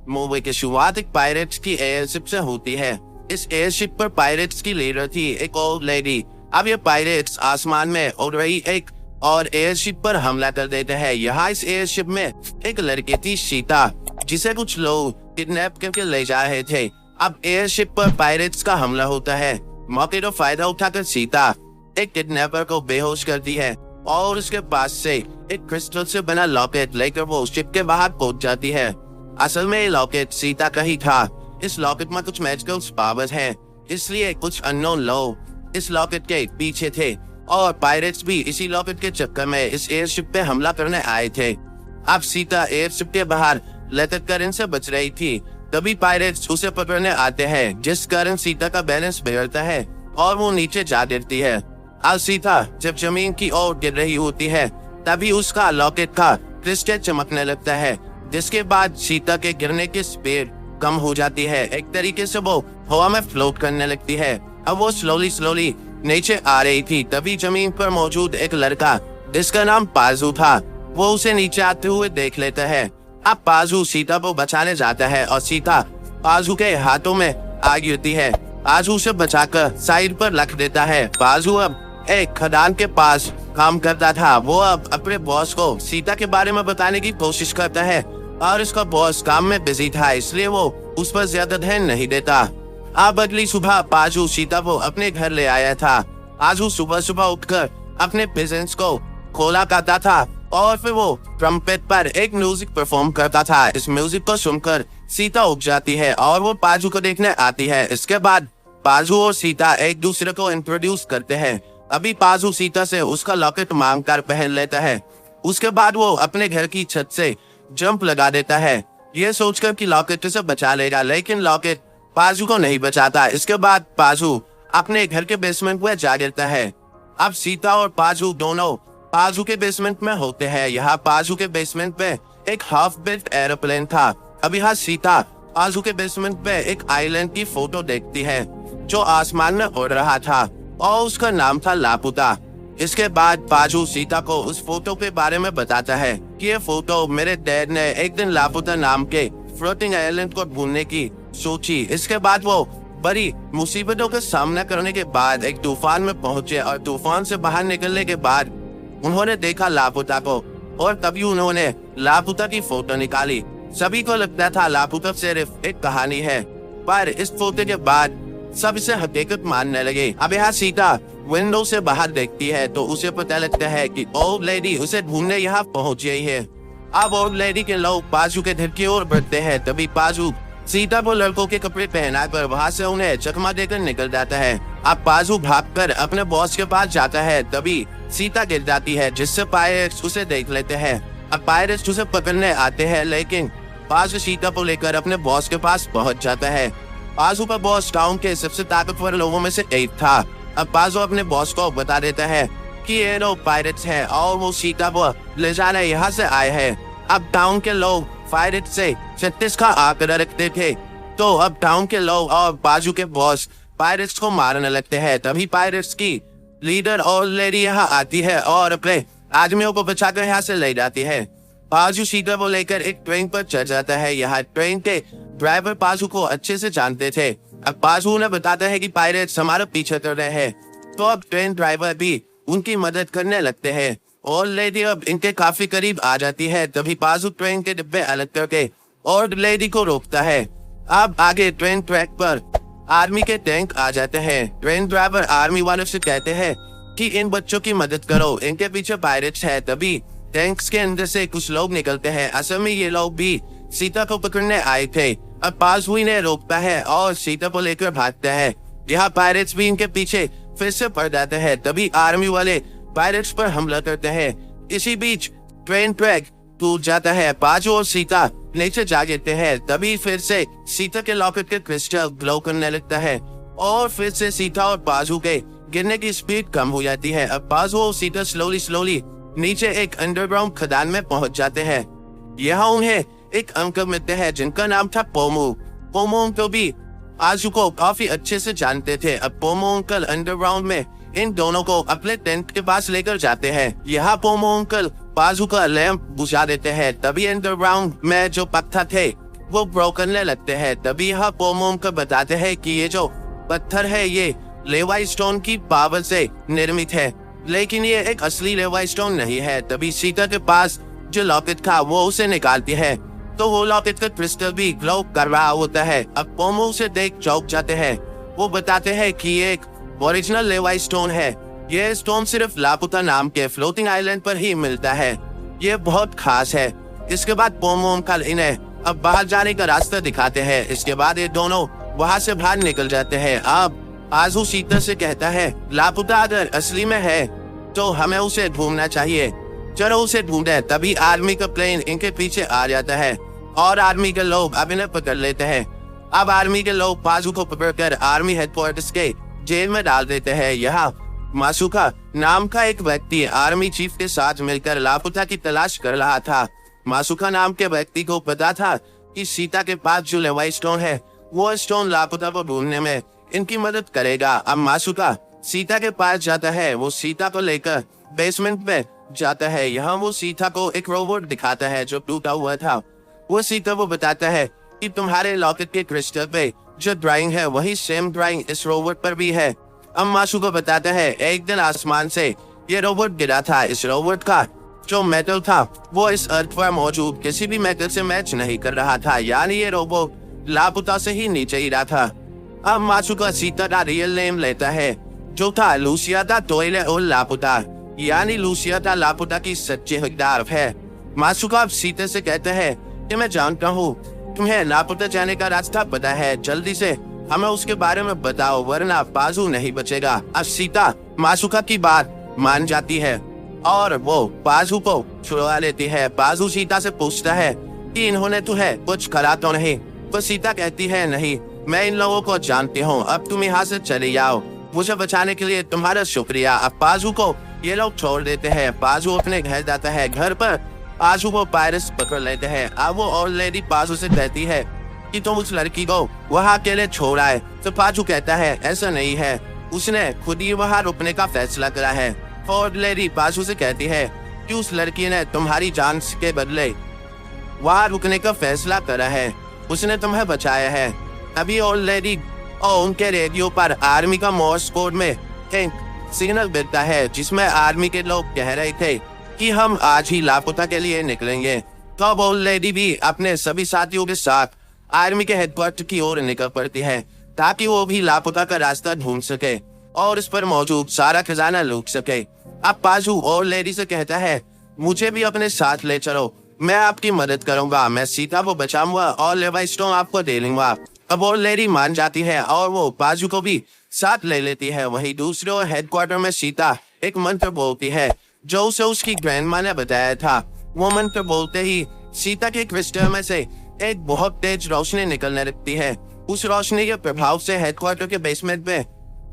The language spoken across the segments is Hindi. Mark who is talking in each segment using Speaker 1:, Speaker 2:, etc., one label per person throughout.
Speaker 1: मूवी की शुरुआत एक पायरेट्स की एयरशिप से होती है। इस एयरशिप पर पायरेट्स की लीडर थी एक ओल्ड लेडी। अब ये पायरेट्स आसमान में उड़ रही एक और एयरशिप पर हमला कर देते हैं। यहाँ इस एयरशिप में एक लड़की थी सीता, जिसे कुछ लोग किडनैप करके ले जा रहे थे। अब एयरशिप पर पायरेट्स का हमला होता है। मौके का फायदा उठाकर सीता एक किडनैपर को बेहोश करती है और उसके पास से एक क्रिस्टल से बना लॉकेट लेकर वो शिप के बाहर पहुंच जाती है। असल में ये लॉकेट सीता का ही था। इस लॉकेट में कुछ मैजिकल पावर्स हैं, इसलिए कुछ अननोन लोग इस लॉकेट के पीछे थे और पायरेट्स भी इसी लॉकेट के चक्कर में इस एयरशिप पे हमला करने आए थे। अब सीता एयरशिप के बाहर लटक कर इनसे बच रही थी, तभी पायरेट्स उसे पकड़ने आते हैं, जिस कारण सीता का बैलेंस बिगड़ता है और वो नीचे जा गिरती है। अब सीता जब जमीन की ओर गिर रही होती है, तभी उसका लॉकेट का क्रिस्टल चमकने लगता है, जिसके बाद सीता के गिरने की स्पीड कम हो जाती है। एक तरीके से वो हवा में फ्लोट करने लगती है। अब वो स्लोली नीचे आ रही थी, तभी जमीन पर मौजूद एक लड़का जिसका नाम पाजू था, वो उसे नीचे आते हुए देख लेता है। अब पाजू सीता को बचाने जाता है और सीता पाजू के हाथों में आ गिरती है। पाजू उसे बचाकर साइड पर रख देता है। पाजू अब एक खदान के पास काम करता था। वो अब अपने बॉस को सीता के बारे में बताने की कोशिश करता है और उसका बॉस काम में बिजी था, इसलिए वो उस पर ज्यादा ध्यान नहीं देता। अब अगली सुबह पाजू सीता को अपने घर ले आया था। पाजू सुबह उठकर अपने बिजनेस को खोला करता था और फिर वो ट्रम्पेट पर एक म्यूजिक परफॉर्म करता था। इस म्यूजिक को सुनकर सीता उठ जाती है और वो पाजू को देखने आती है। इसके बाद पाजू और सीता एक दूसरे को इंट्रोड्यूस करते हैं। अभी पाजू सीता से उसका लॉकेट मांग कर पहन लेता है। उसके बाद वो अपने घर की छत से जंप लगा देता है, ये सोचकर कि लॉकेट से बचा लेगा, लेकिन लॉकेट पाजू को नहीं बचाता। इसके बाद पाजू अपने घर के बेसमेंट में जा गिरता है। अब सीता और पाजू दोनों पाजू के बेसमेंट में होते हैं। यहाँ पाजू के बेसमेंट पे एक हाफ बिल्ट एरोप्लेन था। अब यहाँ सीता पाजू के बेसमेंट पे एक आइलैंड की फोटो देखती है जो आसमान में उड़ रहा था और उसका नाम था लापुता। इसके बाद पाजू सीता को उस फोटो के बारे में बताता है कि ये फोटो मेरे डैड ने एक दिन लापुता नाम के फ्लोटिंग आइलैंड को ढूंढने की सोची। इसके बाद वो बड़ी मुसीबतों का सामना करने के बाद एक तूफान में पहुंचे और तूफान से बाहर निकलने के बाद उन्होंने देखा लापुता को और तभी उन्होंने लापुता की फोटो निकाली। सभी को लगता था लापुता सिर्फ एक कहानी है, पर इस फोटो के बाद सब इसे हकीकत मानने लगे। अब यहाँ सीता विंडो से बाहर देखती है तो उसे पता लगता है कि ओल्ड लेडी उसे ढूंढने यहाँ पहुंच गई है। अब ओल्ड लेडी के लोग पाजू के घर की ओर बढ़ते हैं, तभी पाजू सीता को लड़कों के कपड़े पहनाकर वहाँ से उन्हें चकमा देकर निकल जाता है। अब पाजू भागकर अपने बॉस के पास जाता है, तभी सीता गिर जाती है, जिससे पायरेट्स उसे देख लेते हैं। अब पायरेट्स उसे पकड़ने आते हैं, लेकिन पाजू सीता को लेकर अपने बॉस के पास पहुंच जाता है। पाजू का बॉस टाउन के सबसे ताकतवर लोगों में से एक था। अब पाजू अपने बॉस को बता देता है कि ये लोग पायरेट्स हैं और वो सीता को ले जाने यहाँ से आए हैं। अब टाउन के लोग पायरेट से 36 का आंकड़ा रखते थे, तो अब टाउन के लोग और पाजू के बॉस पायरेट्स को मारने लगते हैं। तभी पायरेट्स की लीडर और लेडी यहाँ आती है और अपने आदमियों को बचाकर यहाँ से ले जाती है। पाजू सीता को लेकर एक ट्रेन पर चढ़ जाता है। यहाँ ट्रेन के ड्राइवर पाजू को अच्छे से जानते थे। अब पाजू उन्हें बताता है कि पायरेट्स हमारा पीछे कर रहे हैं, तो अब ट्रेन ड्राइवर भी उनकी मदद करने लगते हैं और लेडी अब इनके काफी करीब आ जाती है। तभी पाजू ट्रेन के डिब्बे अलग करके और लेडी को रोकता है। अब आगे ट्रेन ट्रैक पर आर्मी के टैंक आ जाते हैं। ट्रेन ड्राइवर आर्मी वालों से कहते हैं कि इन बच्चों की मदद करो, इनके पीछे पायरेट्स है। तभी टैंक्स के अंदर से कुछ लोग निकलते हैं। असल में ये लोग भी सीता को पकड़ने आए थे। अब पाजू इन्हें रोकता है और सीता को लेकर भागता है। यहाँ पायरेट्स भी इनके पीछे फिर से पड़ जाते हैं। तभी आर्मी वाले पायरेट्स पर हमला करते हैं। इसी बीच ट्रेन ट्रैक टूट जाता है। पाजू और सीता नीचे जा गिरते हैं। तभी फिर से सीता के लॉकेट के क्रिस्टल ग्लो करने लगता है और फिर से सीता और पाजू के गिरने की स्पीड कम हो जाती है। अब पाजू और सीता स्लोली नीचे एक अंडरग्राउंड खदान में पहुंच जाते हैं। यहाँ उन्हें एक अंकल मिलते हैं जिनका नाम था पोमू। पोमू अंकल भी पाजू को काफी अच्छे से जानते थे। अब पोमू अंकल अंडरग्राउंड में इन दोनों को अपने टेंट के पास लेकर जाते हैं। यहाँ पोमो अंकल पाजू का लैंप बुझा देते हैं। तभी अंडरग्राउंड में जो पत्थर थे वो ग्रो करने लगते हैं। तभी यह पोमोम को बताते हैं कि ये जो पत्थर है ये लेवाई स्टोन की पावर से निर्मित है, लेकिन ये एक असली लेवाई स्टोन नहीं है। तभी सीता के पास जो लॉकेट था वो उसे निकालती है, तो वो लॉकेट का क्रिस्टल भी ग्लो कर रहा होता है। अब पोमो उसे देख चौंक जाते हैं। वो बताते हैं कि ये एक ओरिजिनल लेवाई स्टोन है। ये स्टोन सिर्फ लापुता नाम के फ्लोटिंग आइलैंड पर ही मिलता है। ये बहुत खास है। इसके बाद पोमो कल इन्हें अब बाहर जाने का रास्ता दिखाते हैं। इसके बाद ये दोनों वहाँ से बाहर निकल जाते हैं। अब आजू सीता से कहता है, लापुता अगर असली में है तो हमें उसे ढूंढना चाहिए, चलो उसे ढूंढे। तभी आर्मी का प्लेन इनके पीछे आ जाता है और आर्मी के लोग अब इन्हें पकड़ लेते हैं। अब आर्मी के लोग पाजू को पकड़कर आर्मी हेडक्वार्टर्स के जेल में डाल देते हैं। यहाँ मासुका नाम का एक व्यक्ति आर्मी चीफ के साथ मिलकर लापुता की तलाश कर रहा था। मासुका नाम के व्यक्ति को पता था कि सीता के पास जो लेवाई स्टोन है वो स्टोन लापुता को ढूंढने में इनकी मदद करेगा। अब मासुका सीता के पास जाता है। वो सीता को लेकर बेसमेंट में जाता है। यहाँ वो सीता को एक रोबोट दिखाता है जो टूटा हुआ था। वो सीता को बताता है कि तुम्हारे लॉकेट के क्रिस्टल पे जो ड्राइंग है वही सेम ड्राइंग इस रोबोट पर भी है। अब मासु को बताता है एक दिन आसमान से ये रोबोट गिरा था। इस रोबोट का जो मेटल था वो इस अर्थ पर मौजूद किसी भी मेटल से मैच नहीं कर रहा था, यानी ये रोबोट लापुता से ही नीचे गिरा था। अब मासु का सीता का रियल नेम लेता है जो था लूसियाता टोइले और लापुता, यानी लूसियाता लापुता की सच्ची हकदार है। मासुका अब सीता से कहता है कि मैं जानता हूँ तुम्हें लापुता जाने का रास्ता पता है, जल्दी से हमें उसके बारे में बताओ वरना पाजू नहीं बचेगा। अब सीता मासुका की बात मान जाती है और वो पाजू को छुड़वा लेती है। पाजू सीता से पूछता है कि इन्होंने तुम्हें कुछ करा तो नहीं? तो सीता कहती है नहीं, मैं इन लोगों को जानती हूँ, अब तुम यहाँ से चले जाओ, मुझे बचाने के लिए तुम्हारा शुक्रिया। अब पाजू को ये लोग छोड़ देते हैं। पाजू अपने घर जाता है। घर पर पाजू को पायरेट्स पकड़ लेते हैं। अब वो और लेडी पाजू से कहती है कि तुम उस लड़की को वहाँ अकेले छोड़ आए। तो पाजू कहता है ऐसा नहीं है, उसने खुद ही वहाँ रुकने का फैसला करा है। और लेडी पाजू से कहती है कि उस लड़की ने तुम्हारी जान के बदले वहाँ रुकने का फैसला करा है, उसने तुम्हें बचाया है। अभी और लेडी और उनके रेडियो पर आर्मी का मोर्स कोड में एक सिग्नल मिलता है जिसमें आर्मी के लोग कह रहे थे कि हम आज ही लापुता के लिए निकलेंगे। तो अब ओल्ड लेडी भी अपने सभी साथियों के साथ आर्मी के हेडक्वार्टर की ओर निकल पड़ती है ताकि वो भी लापुता का रास्ता ढूंढ सके और इस पर मौजूद सारा खजाना लूट सके। अब पाजू ओल्ड लेडी से कहता है मुझे भी अपने साथ ले चलो, मैं आपकी मदद करूंगा, मैं सीता को बचाऊंगा और लेवाई स्टोन आपको दे लूंगा। अब ओल्ड लेडी मान जाती है और वो पाजू को भी साथ ले लेती है। वही दूसरे ओर हेडक्वार्टर में सीता एक मंत्र बोलती है जो उसे उसकी ग्रैंडमा ने बताया था। वो मंत्र बोलते ही सीता के क्रिस्टल में से एक बहुत तेज रोशनी निकलने लगती है। उस रोशनी के प्रभाव से हेडक्वार्टर के बेसमेंट में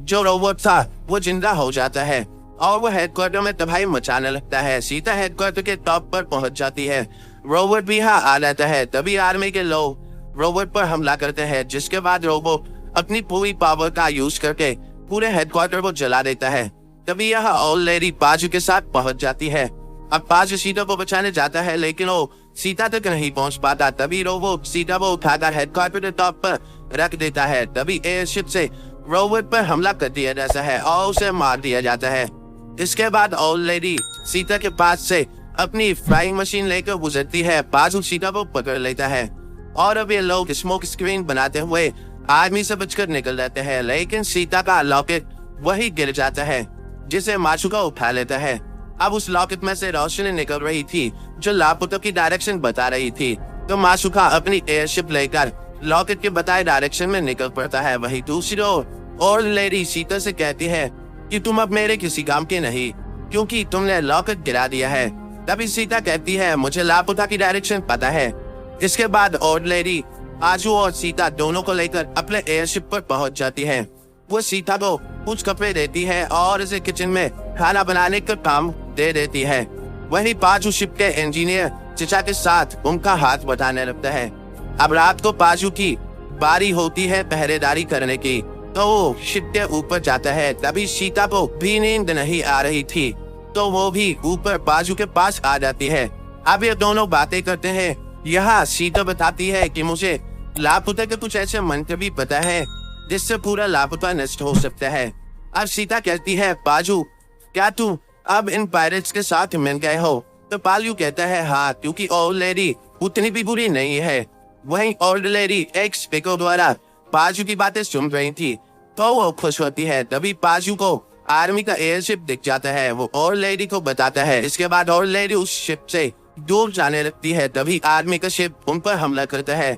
Speaker 1: जो रोबोट था वो जिंदा हो जाता है और वो हेडक्वार्टर में तबाही मचाने लगता है। सीता हेडक्वार्टर के टॉप पर पहुंच जाती है। रोबोट भी यहाँ आ जाता है। तभी आर्मी के लोग रोबोट पर हमला करते हैं, जिसके बाद रोबोट अपनी पूरी पावर का यूज करके पूरे हेडक्वार्टर को जला देता है। तभी यह ओल्ड लेडी पाजू के साथ पहुंच जाती है। अब पाजू सीता को बचाने जाता है लेकिन वो सीता तक नहीं पहुंच पाता। तभी रोबोट सीता को उठाकर हेडक्वार्टर के टॉप पर रख देता है। तभी एयरशिप से रोबोट पर हमला कर दिया जाता है और उसे मार दिया जाता है। इसके बाद ओल्ड लेडी सीता के पास से अपनी फ्लाइंग मशीन लेकर गुजरती है। पाजू सीता को पकड़ लेता है और अब ये लोग स्मोक स्क्रीन बनाते हुए आर्मी से बचकर निकल जाते हैं, लेकिन सीता का लॉकेट वही गिर जाता है जिसे मासुका उठा लेता है। अब उस लॉकेट में से रोशनी निकल रही थी जो लापुता की डायरेक्शन बता रही थी। तो मासुका अपनी एयरशिप लेकर लॉकेट के बताए डायरेक्शन में निकल पड़ता है। वही दूसरी ओर लेडी सीता से कहती है कि तुम अब मेरे किसी काम के नहीं क्योंकि तुमने लॉकेट गिरा दिया है। तभी सीता कहती है मुझे लापुता की डायरेक्शन पता है। इसके बाद ओल्ड लेडी आजू और सीता दोनों को लेकर अपने एयरशिप पर पहुंच जाती है। वो सीता को कुछ कपड़े देती है और इसे किचन में खाना बनाने का काम दे देती है। वही पाजू शिप के इंजीनियर चिचा के साथ उनका हाथ बटाने लगता है। अब रात को पाजू की बारी होती है पहरेदारी करने की, तो वो शिप के ऊपर जाता है। तभी सीता को भी नींद नहीं आ रही थी तो वो भी ऊपर पाजू के पास आ जाती है। अब ये दोनों बातें करते हैं। यहाँ सीता बताती है कि मुझे लापता के कुछ ऐसे मंत्र भी पता है जिससे पूरा लापता नष्ट हो सकता है। अब सीता कहती है, पाजू क्या तुम अब इन पायरेट्स के साथ मिल गए हो? तो पालू कहता है, हाँ, क्योंकि ओल्ड लेडी उतनी भी बुरी नहीं है। वहीं ओल्ड लेडी एक स्पीकर द्वारा पाजू की बातें सुन रही थी तो वो खुश होती है। तभी पाजू को आर्मी का एयरशिप दिख जाता है। वो ओल्ड लेडी को बताता है। इसके बाद ओल्ड लेडी उस शिप से दूर जाने लगती है। तभी आर्मी का शिप उन पर हमला करता है।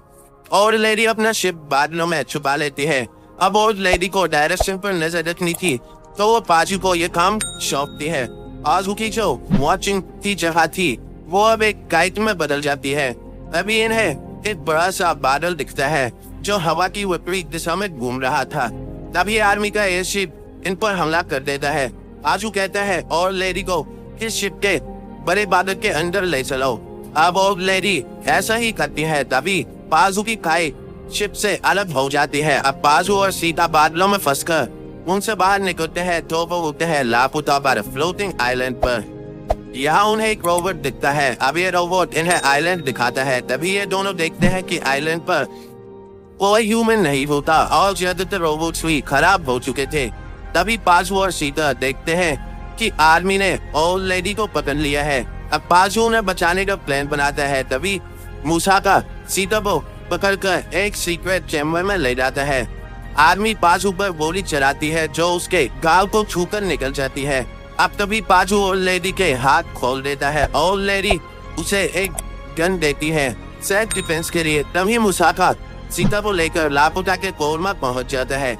Speaker 1: ओल्ड लेडी अपना शिप बादलों में छुपा लेती है। अब ओल्ड लेडी को डायरेक्शन पर नजर रखनी थी तो वो पाजू को ये काम सौंपती है। पाजू की जो वॉचिंग की जगह थी वो अब एक काइट में बदल जाती है। अभी इन्हें एक बड़ा सा बादल दिखता है जो हवा की विपरीत दिशा में घूम रहा था। तभी आर्मी का एयरशिप इन पर हमला कर देता है। पाजू कहता है ओल्ड लेडी को इस शिप के बड़े बादल के अंदर ले चलो। अब ओल्ड लेडी ऐसा ही करती है। तभी पाजू की काई शिप से अलग हो जाती है। अब पाजू और सीता बादलों में फंसकर उनसे बाहर निकलते हैं तो वो होते हैं लापता पर फ्लोटिंग आइलैंड पर। यहाँ उन्हें एक रोबोट दिखता है। अब ये रोबोट इन्हें आइलैंड दिखाता है। तभी ये दोनों देखते हैं कि आइलैंड पर कोई ह्यूमन नहीं होता और ज्यादातर रोबोट्स भी खराब हो चुके थे। तभी पाजू और सीता देखते हैं कि आर्मी ने ओल्ड लेडी को पकड़ लिया है। अब पाजू उन्हें बचाने का प्लान बनाता है। तभी मुसाका सीता को पकड़कर एक सीक्रेट चैम्बर में ले जाता है। आर्मी पाजू पर गोली चलाती है जो उसके गाल को छूकर निकल जाती है। अब तभी पाजू ओल्ड लेडी के हाथ खोल देता है। ओल्ड लेडी उसे एक गन देती है सेल्फ डिफेंस के लिए। तभी मुसाका सीता को लेकर लापता के कोरमा पहुंच जाता है।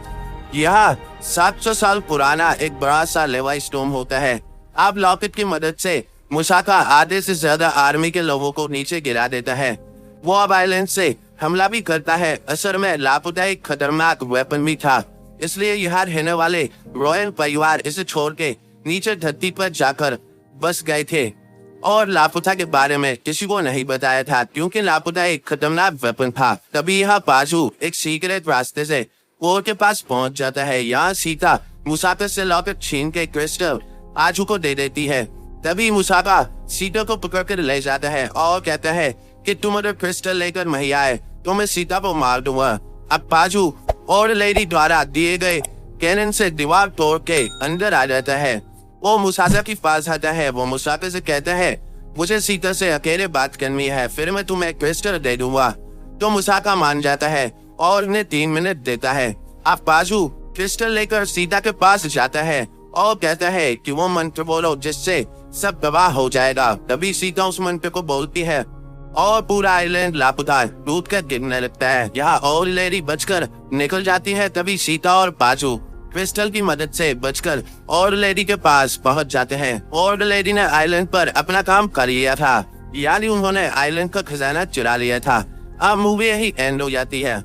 Speaker 1: यह 700 साल पुराना एक बड़ा सा लेवाई स्टॉर्म होता है। अब लॉकेट की मदद से मुसाका आधे से ज्यादा आर्मी के लोगों को नीचे गिरा देता है। वो अब आइलैंड से हमला भी करता है। असल में लापता एक खतरनाक वेपन भी था, इसलिए यहाँ रहने वाले रॉयल परिवार इसे छोड़ के नीचे धरती पर जाकर बस गए थे और लापता के बारे में किसी को नहीं बताया था क्योंकि लापता एक खतरनाक वेपन था। तभी यहाँ पाजू एक सीक्रेट रास्ते से कोर के पास पहुंच जाता है। यहाँ सीता मुसाका से लॉकेट छीन के क्रिस्टल पाजू को दे देती है। तभी मुसाका सीता को पकड़ कर ले जाता है और कहता है कि तुम अगर क्रिस्टल लेकर नहीं आए तो मैं सीता को मार दूंगा। अब पाजू ओल्ड लेडी द्वारा दिए गए कैनन से दीवार तोड़ के अंदर आ जाता है। वो मुसाका के पास आता है। वो मुसाका से कहता है, मुझे सीता से अकेले बात करनी है, फिर मैं तुम्हें क्रिस्टल दे दूंगा। तो मुसाका मान जाता है और उन्हें 3 मिनट देता है। अब पाजू क्रिस्टल लेकर सीता के पास जाता है और कहता है कि वो मंत्र बोलो जिससे सब तबाह हो जाएगा। तभी सीता उस मंत्र को बोलती है और पूरा आइलैंड लापता टूट कर गिरने लगता है। यहाँ ओल्ड लेडी बचकर निकल जाती है। तभी सीता और पाजू क्रिस्टल की मदद से बचकर ओल्ड लेडी के पास पहुंच जाते हैं। ओल्ड लेडी ने आइलैंड पर अपना काम कर लिया था, यानी उन्होंने आइलैंड का खजाना चुरा लिया था। अब मूवी यही एंड हो जाती है।